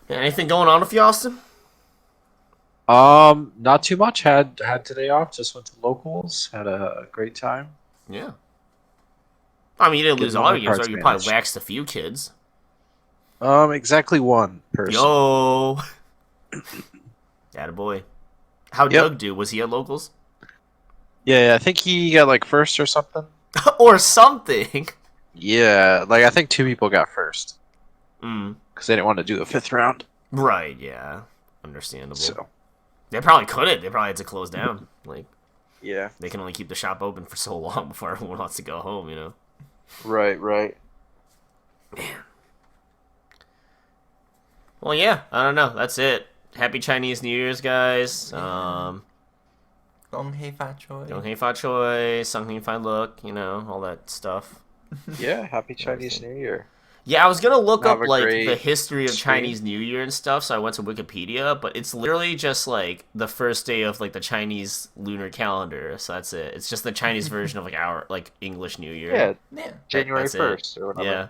Anything going on with you, Austin? Not too much. Had today off. Just went to locals. Had a great time. Yeah. I mean, you didn't lose Getting all all my your games, right? cards You probably managed. waxed a few kids. Exactly one person. Yo. Attaboy. How'd Yep. Doug do? Was he at locals? Yeah, I think he got like first or something. Or something. Yeah, like I think two people got first Mm. because they didn't want to do the fifth round. Right, yeah. Understandable. So They probably couldn't. They probably had to close down. Like, yeah, they can only keep the shop open for so long before everyone wants to go home, right. Man. Well, yeah, I don't know. That's it. Happy Chinese New Year's, guys. Gong hei fa choi. Don't hate Fa Choi, Sung Hing Fine Look, all that stuff. Yeah. Happy Chinese Everything. New Year. Yeah, I was gonna look Have up a like the great history of stream. Chinese New Year and stuff, so I went to Wikipedia, but it's literally just like the first day of like the Chinese lunar calendar, so that's it. It's just the Chinese version of like our like English New Year. Yeah, Yeah. January That's it. 1st or whatever. Yeah.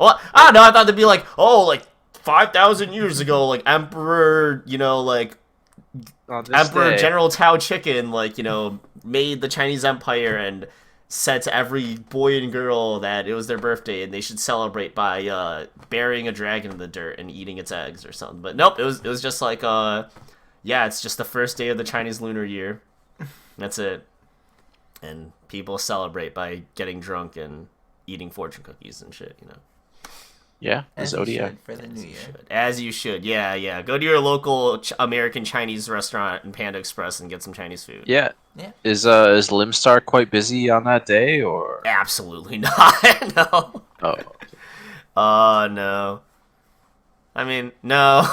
Well, I don't know. I thought they'd be like, oh, like 5,000 years ago, like Emperor, like On this Emperor day. General Tao Chicken, like made the Chinese Empire and said to every boy and girl that it was their birthday and they should celebrate by burying a dragon in the dirt and eating its eggs or something. But nope, it was just like yeah, it's just the first day of the Chinese lunar year. That's it. And people celebrate by getting drunk and eating fortune cookies and shit. Yeah, the As you Zodiac. should for the new year. As you should. Yeah. Go to your local American Chinese restaurant in Panda Express and get some Chinese food. Yeah. Yeah. Is Limstar quite busy on that day or? Absolutely not. No. Oh, No. I mean, no.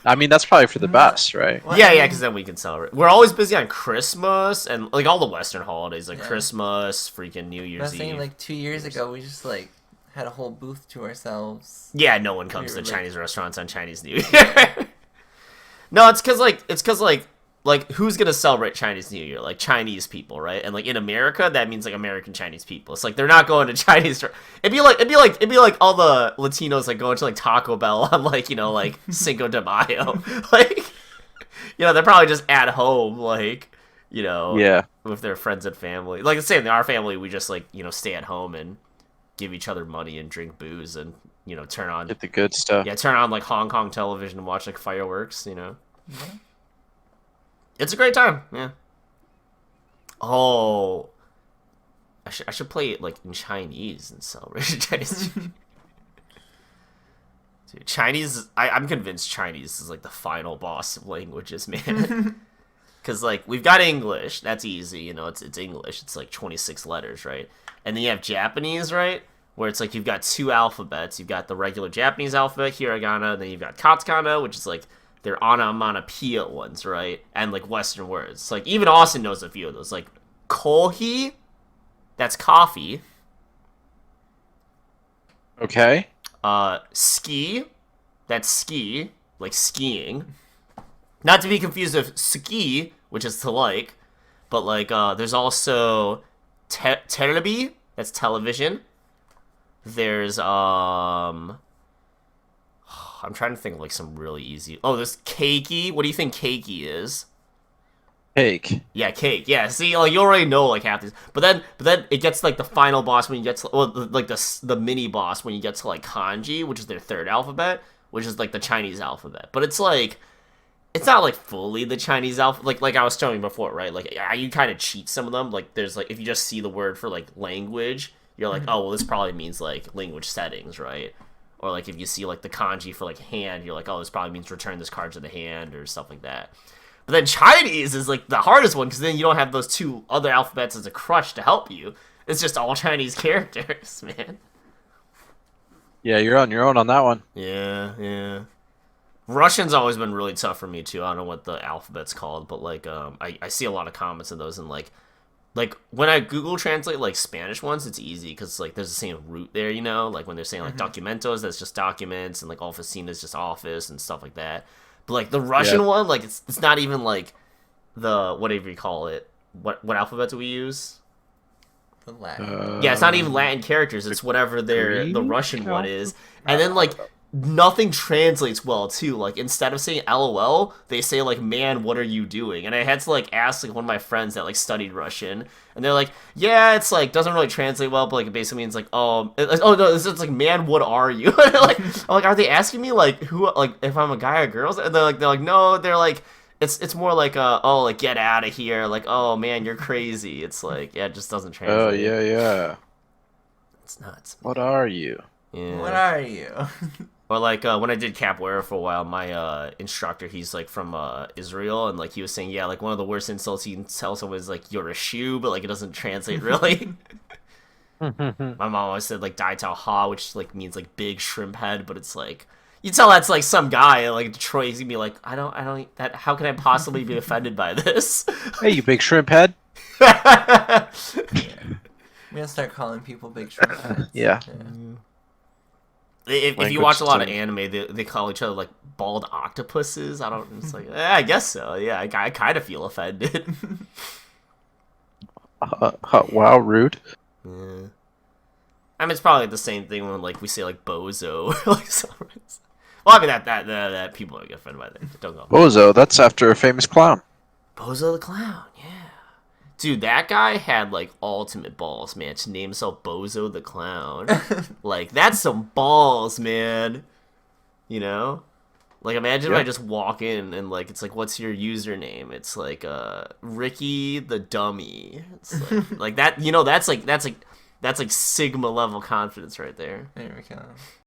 I mean that's probably for the best, right? Well, Yeah, because then we can celebrate. We're always busy on Christmas and like all the Western holidays, like Yeah. Christmas, freaking New I was Year's saying Eve. like 2 years ago, we just like had a whole booth to ourselves. Yeah, no one comes We to were, like- Chinese restaurants on Chinese New Year. No, it's because like who's gonna celebrate Chinese New Year? Like Chinese people, right? And like in America, that means like American Chinese people. It's like they're not going to Chinese. It'd be like all the Latinos like going to like Taco Bell on like Cinco de Mayo. Like they're probably just at home Yeah. with their friends and family. Like the same in our family, we just like stay at home and give each other money and drink booze and turn on Get the good stuff. turn on like Hong Kong television and watch like fireworks. Yeah. It's a great time. Yeah. Oh, I should play it like in Chinese and celebrate Chinese. Dude, Chinese. I'm convinced Chinese is like the final boss of languages, man. Because like we've got English, that's easy. It's English. It's like 26 letters, right? And then you have Japanese, right? Where it's like you've got two alphabets. You've got the regular Japanese alphabet, hiragana, and then you've got katakana, which is like their onomatopoeia ones, right? And like Western words. Like even Austin knows a few of those. Like kohi, that's coffee. Okay. Ski, that's ski, like skiing. Not to be confused with ski, which is to like, but like there's also terebi, that's television. There's I'm trying to think of like some really easy. Oh, there's keiki. What do you think keiki is? Cake. Yeah, cake. Yeah, see, like you already know like half these, but then it gets like the final boss when you get to like the mini boss when you get to like kanji, which is their third alphabet, which is like the Chinese alphabet. But it's like it's not like fully the Chinese alphabet. Like I was telling you before, right? Like you kind of cheat some of them. Like there's like if you just see the word for like language, you're like, oh well, this probably means like language settings, right? Or like if you see like the kanji for like hand, you're like, oh, this probably means return this card to the hand or stuff like that. But then Chinese is like the hardest one because then you don't have those two other alphabets as a crutch to help you. It's just all Chinese characters, man. Yeah, you're on your own on that one. Yeah. Russian's always been really tough for me too. I don't know what the alphabet's called, but like I see a lot of comments in those and like when I Google translate like Spanish ones, it's easy because like there's the same root there, like when they're saying like documentos, that's just documents, and like oficina is just office and stuff like that. But like the Russian Yeah. one, like it's not even like the whatever you call it. What alphabet do we use? The Latin. Yeah, it's not even Latin characters. It's whatever the Greek Russian one is. alphabet? And then like nothing translates well too. Like instead of saying LOL, they say like man, what are you doing? And I had to like ask like one of my friends that like studied Russian, and they're like, yeah, it's like doesn't really translate well, but like it basically means like oh no, it's like man, what are you? Like I'm like, are they asking me like who like if I'm a guy or girls? And they're like no, they're like it's more like oh like get out of here, like oh man, you're crazy. It's like yeah, it just doesn't translate. Oh yeah, yeah. It's nuts. What are you? Yeah. What are you? Or like when I did capoeira for a while, my instructor, he's like from Israel, and like he was saying, yeah, like one of the worst insults you can tell someone is like you're a shoe, but like it doesn't translate really. My mom always said like Dai Tao Ha, which like means like big shrimp head, but it's like you tell that's like some guy like Detroit. He's gonna be like, I don't that. How can I possibly be offended by this? Hey, you big shrimp head. We're gonna start calling people big shrimp heads. Yeah. If you watch a lot of anime, they call each other like bald octopuses. I don't. It's like I guess so. Yeah, I kind of feel offended. Wow, rude. Yeah. I mean, it's probably the same thing when like we say like bozo. Like well, I mean that people don't get offended by that. Don't go. Bozo, that's after a famous clown. Bozo the clown. Yeah. Dude, that guy had like ultimate balls, man. To name himself Bozo the Clown, like that's some balls, man. You know, like imagine if I just walk in and like it's like, what's your username? It's like Ricky the Dummy. It's like that. You know, that's like Sigma level confidence right there. There we go.